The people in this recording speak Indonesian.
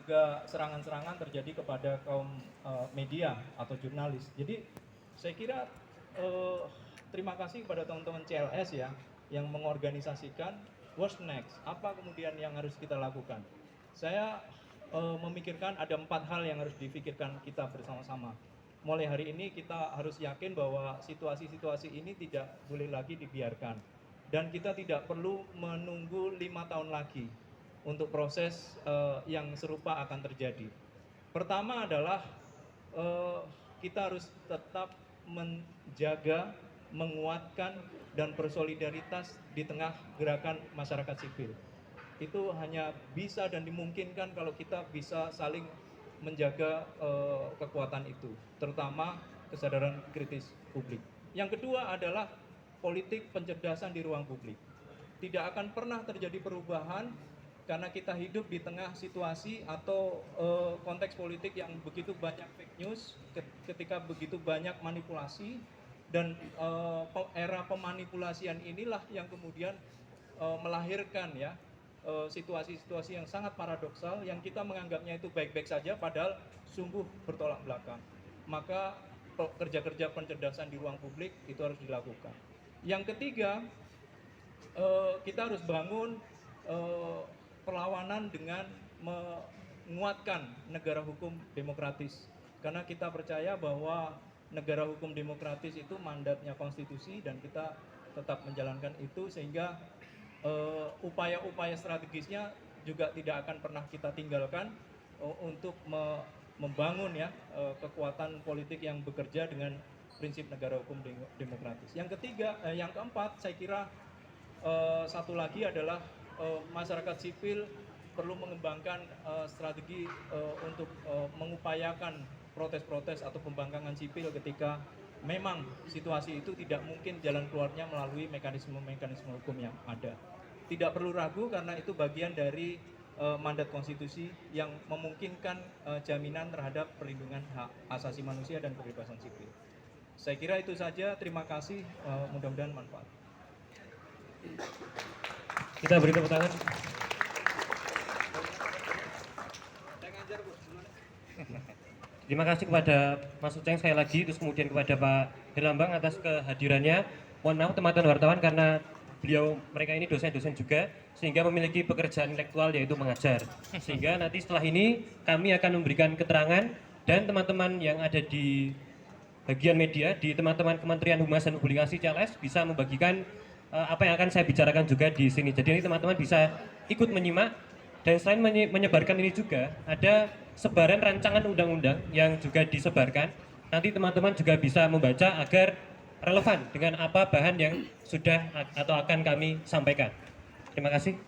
juga serangan-serangan terjadi kepada kaum media atau jurnalis. Jadi saya kira terima kasih kepada teman-teman CLS ya yang mengorganisasikan what's next, apa kemudian yang harus kita lakukan. Saya memikirkan ada 4 hal yang harus dipikirkan kita bersama-sama. Mulai hari ini kita harus yakin bahwa situasi-situasi ini tidak boleh lagi dibiarkan. Dan kita tidak perlu menunggu 5 tahun lagi untuk proses yang serupa akan terjadi. Pertama adalah kita harus tetap menjaga, menguatkan, dan bersolidaritas di tengah gerakan masyarakat sipil. Itu hanya bisa dan dimungkinkan kalau kita bisa saling menjaga kekuatan itu, terutama kesadaran kritis publik. Yang kedua adalah politik pencerdasan di ruang publik. Tidak akan pernah terjadi perubahan karena kita hidup di tengah situasi atau konteks politik yang begitu banyak fake news, ketika begitu banyak manipulasi, dan era pemanipulasian inilah yang kemudian melahirkan ya situasi-situasi yang sangat paradoksal yang kita menganggapnya itu baik-baik saja padahal sungguh bertolak belakang. Maka kerja-kerja pencerdasan di ruang publik itu harus dilakukan. Yang ketiga, kita harus bangun perlawanan dengan menguatkan negara hukum demokratis. Karena kita percaya bahwa negara hukum demokratis itu mandatnya konstitusi dan kita tetap menjalankan itu, sehingga upaya-upaya strategisnya juga tidak akan pernah kita tinggalkan untuk membangun ya kekuatan politik yang bekerja dengan prinsip negara hukum demokratis. Yang keempat, saya kira satu lagi adalah masyarakat sipil perlu mengembangkan strategi untuk mengupayakan protes-protes atau pembangkangan sipil ketika memang situasi itu tidak mungkin jalan keluarnya melalui mekanisme-mekanisme hukum yang ada. Tidak perlu ragu karena itu bagian dari mandat konstitusi yang memungkinkan jaminan terhadap perlindungan hak asasi manusia dan kebebasan sipil. Saya kira itu saja, terima kasih, mudah-mudahan manfaat. Kita beri tepuk tangan. Terima kasih kepada Mas Uceng sekali lagi, terus kemudian kepada Pak Herlambang atas kehadirannya. Mohon maaf teman-teman wartawan karena mereka ini dosen-dosen juga, sehingga memiliki pekerjaan intelektual yaitu mengajar. Sehingga nanti setelah ini kami akan memberikan keterangan dan teman-teman yang ada di bagian media, di teman-teman Kementerian Humas dan Publikasi CLS bisa membagikan apa yang akan saya bicarakan juga di sini. Jadi teman-teman bisa ikut menyimak. Dan selain menyebarkan ini juga ada sebaran rancangan undang-undang yang juga disebarkan. Nanti teman-teman juga bisa membaca agar relevan dengan apa bahan yang sudah atau akan kami sampaikan. Terima kasih.